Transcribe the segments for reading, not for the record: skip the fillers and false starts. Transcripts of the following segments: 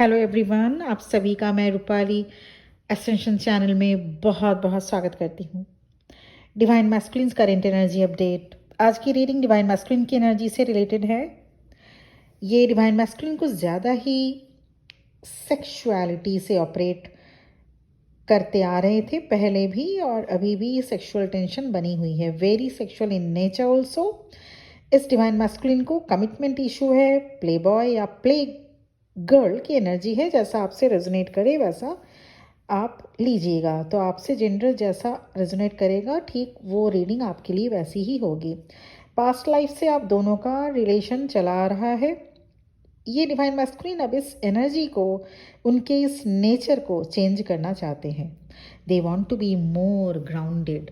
Hello everyone, आप सभी का मैं रूपाली एसेंशन चैनल में बहुत बहुत स्वागत करती हूँ। Divine masculines current energy update. आज की रीडिंग डिवाइन मैस्कुलिन की एनर्जी से रिलेटेड है। ये डिवाइन मैस्कुलिन कुछ ज़्यादा ही सेक्सुअलिटी से ऑपरेट करते आ रहे थे पहले भी, और अभी भी सेक्सुअल टेंशन बनी हुई है। Very sexual in nature also. इस डिवाइन मैस्कुलिन को कमिटमेंट इशू है, प्ले बॉय या प्ले गर्ल की एनर्जी है। जैसा आपसे रेजोनेट करे वैसा आप लीजिएगा। तो आपसे जेंडर जैसा रेजोनेट करेगा, ठीक वो रीडिंग आपके लिए वैसी ही होगी। पास्ट लाइफ से आप दोनों का रिलेशन चला आ रहा है। ये डिवाइन मैस्कुलिन अब इस एनर्जी को, उनके इस नेचर को चेंज करना चाहते हैं। They want to be more grounded.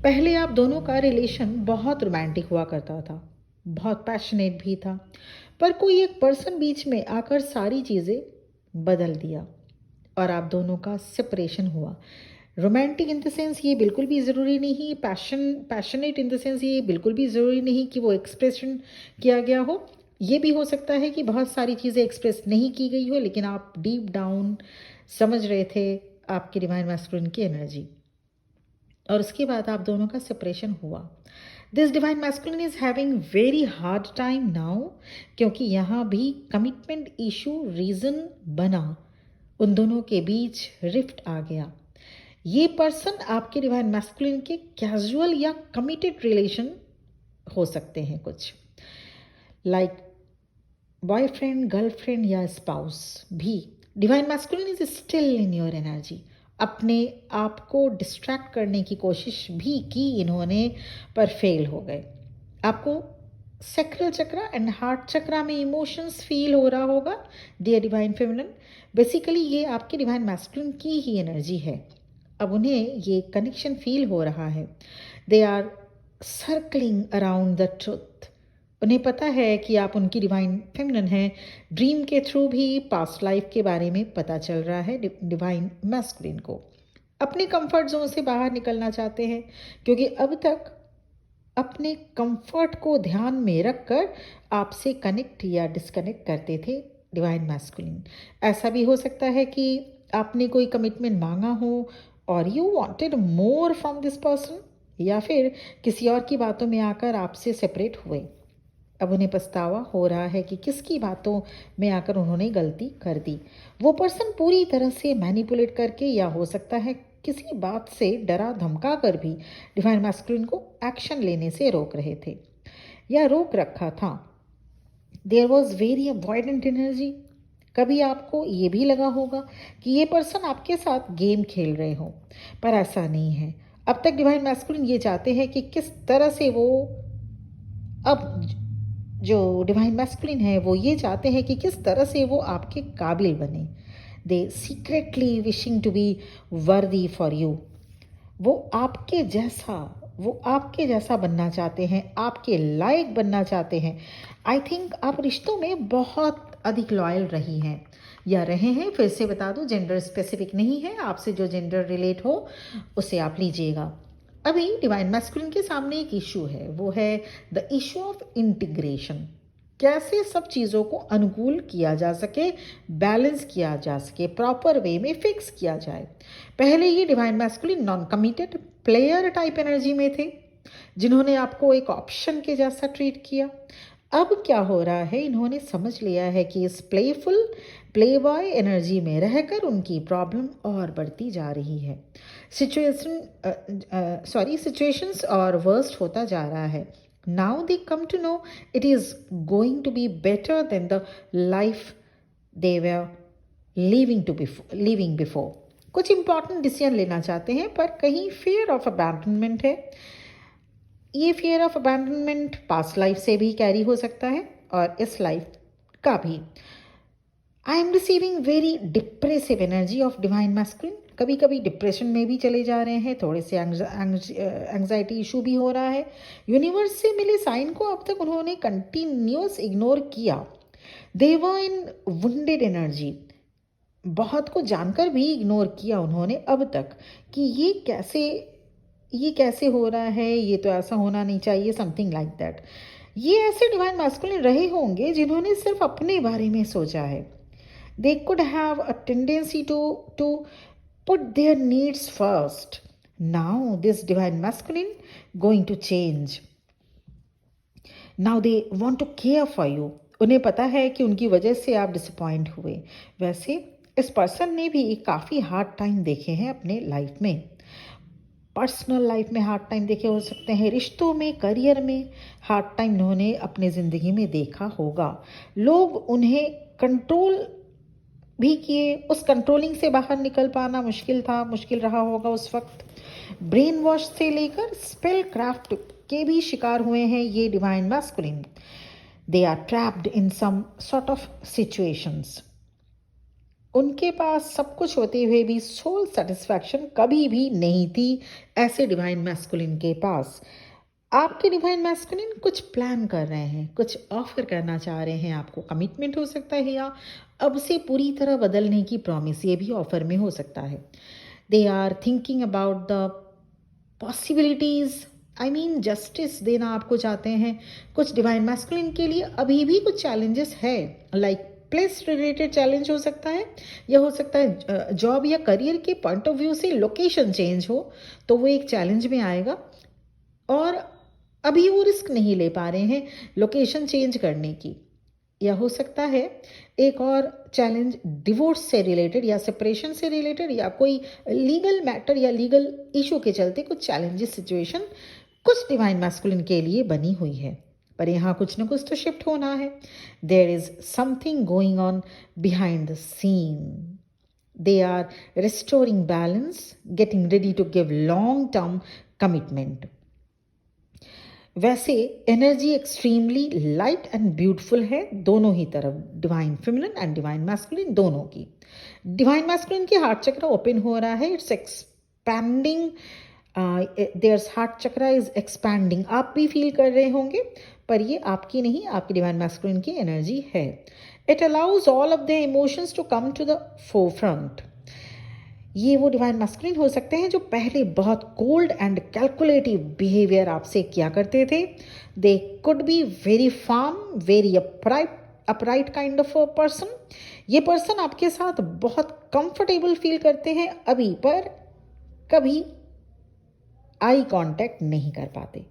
पहले आप दोनों का रिलेशन बहुत रोमांटिक हुआ करता था, बहुत पैशनेट भी था, पर कोई एक पर्सन बीच में आकर सारी चीज़ें बदल दिया और आप दोनों का सेपरेशन हुआ। रोमांटिक इन द सेंस ये बिल्कुल भी ज़रूरी नहीं, पैशनेट इन द सेंस ये बिल्कुल भी ज़रूरी नहीं कि वो एक्सप्रेशन किया गया हो। ये भी हो सकता है कि बहुत सारी चीज़ें एक्सप्रेस नहीं की गई हो, लेकिन आप डीप डाउन समझ रहे थे आपके डिवाइन मैस्कुलिन की एनर्जी, और उसके बाद आप दोनों का सेपरेशन हुआ। This divine masculine is having very hard time now, क्योंकि यहाँ भी कमिटमेंट इशू रीज़न बना, उन दोनों के बीच रिफ्ट आ गया। ये पर्सन आपके डिवाइन मैस्कुलिन के कैजुअल या कमिटेड रिलेशन हो सकते हैं, कुछ लाइक बॉयफ्रेंड, गर्लफ्रेंड या स्पाउस भी। Divine masculine is still in your energy. अपने आप को डिस्ट्रैक्ट करने की कोशिश भी की इन्होंने, पर फेल हो गए। आपको सैक्रल चक्रा एंड हार्ट चक्रा में इमोशंस फील हो रहा होगा, डियर डिवाइन फेमिनिन। बेसिकली ये आपके डिवाइन मैस्कुलिन की ही एनर्जी है। अब उन्हें ये कनेक्शन फील हो रहा है। They are circling around the truth. उन्हें पता है कि आप उनकी डिवाइन फेमिनिन हैं। ड्रीम के थ्रू भी पास्ट लाइफ के बारे में पता चल रहा है डिवाइन मैस्कुलिन को। अपने कंफर्ट जोन से बाहर निकलना चाहते हैं, क्योंकि अब तक अपने कंफर्ट को ध्यान में रखकर आपसे कनेक्ट या डिस्कनेक्ट करते थे डिवाइन मैस्कुलिन। ऐसा भी हो सकता है कि आपने कोई कमिटमेंट मांगा हो और you wanted more from this person, या फिर किसी और की बातों में आकर आपसे सेपरेट हुए। अब उन्हें पछतावा हो रहा है कि किसकी बातों में आकर उन्होंने गलती कर दी। वो पर्सन पूरी तरह से मैनिपुलेट करके, या हो सकता है किसी बात से डरा धमका कर भी डिवाइन मैस्कुलिन को एक्शन लेने से रोक रहे थे या रोक रखा था। There was very avoidant energy. कभी आपको ये भी लगा होगा कि ये पर्सन आपके साथ गेम खेल रहे हो, पर ऐसा नहीं है। अब तक डिवाइन मैस्कुलिन ये चाहते हैं कि किस तरह से वो, अब जो डिवाइन मैस्कुलिन है वो ये चाहते हैं कि किस तरह से वो आपके काबिल बने। They secretly wishing to be worthy for you. वो आपके जैसा वो आपके जैसा बनना चाहते हैं, आपके लायक बनना चाहते हैं। आई थिंक आप रिश्तों में बहुत अधिक लॉयल रही हैं या रहे हैं। फिर से बता दूं, जेंडर स्पेसिफिक नहीं है, आपसे जो जेंडर रिलेट हो उसे आप लीजिएगा। अभी डिवाइन मैस्कुलिन के सामने एक इशू है, वो है द इशू ऑफ इंटीग्रेशन। कैसे सब चीज़ों को अनुकूल किया जा सके, बैलेंस किया जा सके, प्रॉपर वे में फिक्स किया जाए। पहले ये divine masculine non committed player type energy में थे, जिन्होंने आपको एक ऑप्शन के जैसा ट्रीट किया। अब क्या हो रहा है, इन्होंने समझ लिया है कि इस प्लेफुल प्ले बॉय एनर्जी में रहकर उनकी प्रॉब्लम और बढ़ती जा रही है। सिचुएशंस और वर्स्ट होता जा रहा है। Now they come to know it is going to be better than the life they were living before. कुछ इंपॉर्टेंट डिसीजन लेना चाहते हैं, पर कहीं फियर ऑफ अबैंडनमेंट है। ये fear of abandonment past life से भी कैरी हो सकता है और इस लाइफ का भी। I am receiving very depressive energy of divine masculine. कभी कभी डिप्रेशन में भी चले जा रहे हैं, थोड़े से एंग्जाइटी इशू भी हो रहा है। यूनिवर्स से मिले साइन को अब तक उन्होंने कंटिन्यूस इग्नोर किया। दे वर इन वुंडेड एनर्जी। बहुत को जानकर भी इग्नोर किया उन्होंने अब तक कि ये कैसे हो रहा है, ये तो ऐसा होना नहीं चाहिए, समथिंग लाइक दैट। ये ऐसे डिवाइन मैस्कुलिन रहे होंगे जिन्होंने सिर्फ अपने बारे में सोचा है। They could have a tendency to put their needs first. Now, this divine masculine going to change. Now they want to care for you. उन्हें पता है कि उनकी वजह से आप डिसअपॉइंट हुए. वैसे इस पर्सन ने भी काफ़ी हार्ड टाइम देखे हैं अपने लाइफ में. पर्सनल लाइफ में हार्ड टाइम देखे हो सकते हैं, रिश्तों में, करियर में हार्ड टाइम उन्होंने अपने ज़िंदगी में देखा होगा. लोग उन्हें कंट्रोल भी किए, उस कंट्रोलिंग से बाहर निकल पाना मुश्किल रहा होगा उस वक्त. ब्रेन वॉश से लेकर स्पेल क्राफ्ट के भी शिकार हुए हैं ये divine masculine. They are trapped in some sort of situations. उनके पास सब कुछ होते हुए भी सोल सेटिस्फैक्शन कभी भी नहीं थी ऐसे डिवाइन मैस्कुलिन के पास. आपके डिवाइन मैस्कुलिन कुछ प्लान कर रहे हैं, कुछ ऑफर करना चाह रहे हैं आपको. कमिटमेंट हो सकता है या अब से पूरी तरह बदलने की प्रॉमिस, ये भी ऑफर में हो सकता है. They are thinking about the possibilities, I mean justice देना आपको चाहते हैं. कुछ डिवाइन मैस्कुलिन के लिए अभी भी कुछ चैलेंजेस है, लाइक प्लेस रिलेटेड चैलेंज हो सकता है, या हो सकता है जॉब या करियर के पॉइंट ऑफ व्यू से लोकेशन चेंज हो तो वो एक चैलेंज में आएगा. और अभी वो रिस्क नहीं ले पा रहे हैं लोकेशन चेंज करने की. या हो सकता है एक और चैलेंज डिवोर्स से रिलेटेड या सेपरेशन से रिलेटेड, या कोई लीगल मैटर या लीगल इशू के चलते कुछ चैलेंजेस सिचुएशन कुछ डिवाइन मैस्कुलिन के लिए बनी हुई है. पर यहाँ कुछ ना कुछ तो शिफ्ट होना है. There is something going on behind the scene. They are restoring balance, getting ready to give long term commitment. वैसे energy extremely light and beautiful है दोनों ही तरफ, divine feminine and divine masculine दोनों की. डिवाइन मैस्कुलिन की heart chakra open हो रहा है, it's expanding. Their heart chakra is expanding. आप भी फील कर रहे होंगे, पर ये आपकी नहीं, आपकी डिवाइन मैस्कुलिन की एनर्जी है. It allows all of the emotions to come to the forefront. ये वो डिवाइन मैस्कुलिन हो सकते हैं जो पहले बहुत कोल्ड एंड कैलकुलेटिव बिहेवियर आपसे किया करते थे. They could be very firm, very upright kind of a person. ये पर्सन आपके साथ बहुत कंफर्टेबल फील करते हैं अभी, पर कभी आई कांटेक्ट नहीं कर पाते.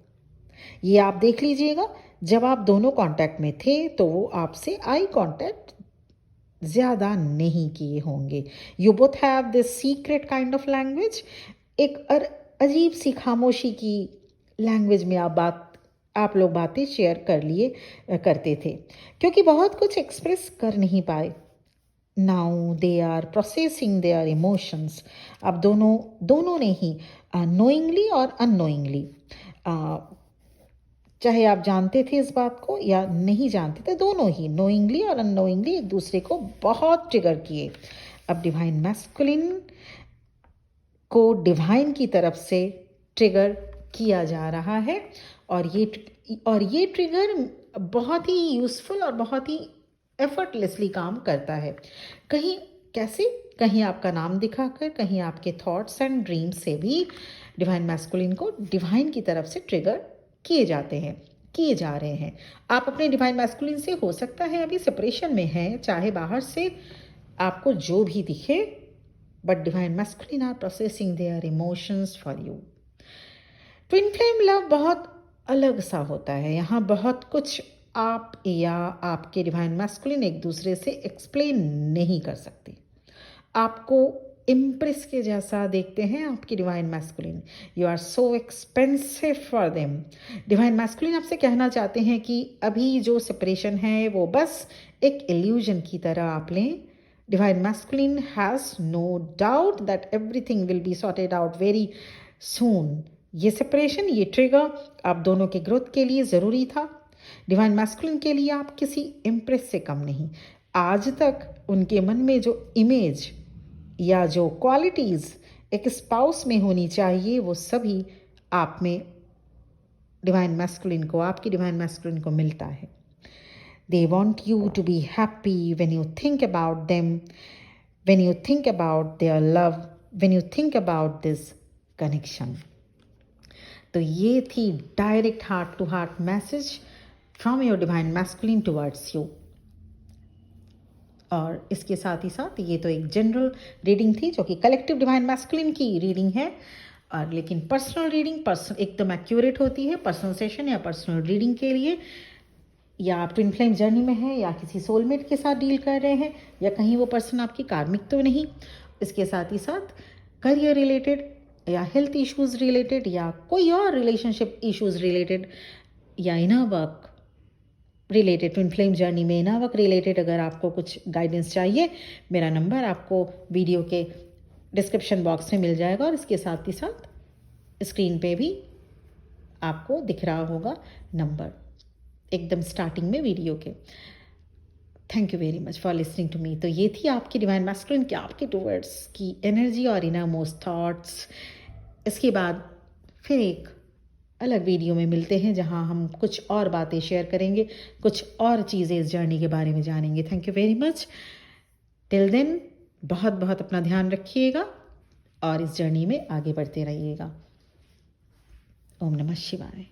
ये आप देख लीजिएगा, जब आप दोनों कांटेक्ट में थे तो वो आपसे आई कांटेक्ट ज़्यादा नहीं किए होंगे. You both have this secret kind of language. एक अजीब सी खामोशी की लैंग्वेज में आप लोग बातें शेयर करते थे, क्योंकि बहुत कुछ एक्सप्रेस कर नहीं पाए. Now they are processing their emotions. अब दोनों ने ही नोइंगली और अननोइंगली, चाहे आप जानते थे इस बात को या नहीं जानते थे, दोनों ही नोइंगली और अननोइंगली एक दूसरे को बहुत ट्रिगर किए. अब डिवाइन मैस्कुलिन को डिवाइन की तरफ से ट्रिगर किया जा रहा है, और ये ट्रिगर बहुत ही यूज़फुल और बहुत ही एफर्टलेसली काम करता है. कहीं आपका नाम दिखाकर, कहीं आपके थॉट्स एंड ड्रीम्स से भी डिवाइन मैस्कुलिन को डिवाइन की तरफ से ट्रिगर किए जा रहे हैं. आप अपने डिवाइन मैस्कुलिन से हो सकता है अभी सेपरेशन में हैं, चाहे बाहर से आपको जो भी दिखे, but divine masculine are processing their emotions for you. Twin flame love बहुत अलग सा होता है. यहाँ बहुत कुछ आप या आपके डिवाइन मैस्कुलिन एक दूसरे से एक्सप्लेन नहीं कर सकते. आपको इम्प्रेस के जैसा देखते हैं आपकी divine masculine. You are so expensive for them. Divine masculine आपसे कहना चाहते हैं कि अभी जो सेपरेशन है वो बस एक इल्यूजन की तरह आप लें. Divine masculine has no doubt that everything will be sorted out very soon. ये सेपरेशन, ये ट्रिगर आप दोनों के ग्रोथ के लिए ज़रूरी था. डिवाइन मैस्कुलिन के लिए आप किसी इम्प्रेस से कम नहीं. आज तक उनके मन में जो इमेज या जो क्वालिटीज़ एक स्पाउस में होनी चाहिए, वो सभी आप में आपकी डिवाइन मैस्कुलिन को मिलता है. They want you to be happy when you think about them, when you think about their love, when you think about this connection. तो ये थी direct heart to heart message from your divine masculine towards you. और इसके साथ ही साथ ये तो एक जनरल रीडिंग थी जो कि कलेक्टिव डिवाइन मैस्कुलिन की रीडिंग है, और लेकिन पर्सनल रीडिंग एकदम एक्यूरेट होती है पर्सनल सेशन या पर्सनल रीडिंग के लिए, या आप ट्विन फ्लेम जर्नी में हैं या किसी सोलमेट के साथ डील कर रहे हैं या कहीं वो पर्सन आपकी कार्मिक तो नहीं। इसके साथ ही साथ करियर रिलेटेड या हेल्थ इश्यूज़ रिलेटेड या कोई और रिलेशनशिप इश्यूज़ रिलेटेड या inner work related, twin flame journey में इनर वर्क रिलेटेड अगर आपको कुछ गाइडेंस चाहिए, मेरा नंबर आपको वीडियो के डिस्क्रिप्शन बॉक्स में मिल जाएगा और इसके साथ ही साथ स्क्रीन पे भी आपको दिख रहा होगा नंबर एकदम स्टार्टिंग में वीडियो के। Thank you very much for listening to me. तो ये थी आपकी डिवाइन मैस्कुलिन के आपके टूवर्ड्स की एनर्जी और इनर मोस्ट थॉट्स। इसके बाद फिर एक अलग वीडियो में मिलते हैं जहां हम कुछ और बातें शेयर करेंगे, कुछ और चीज़ें इस जर्नी के बारे में जानेंगे। Thank you very much. Till then बहुत बहुत अपना ध्यान रखिएगा और इस जर्नी में आगे बढ़ते रहिएगा। ओम नमः शिवाय।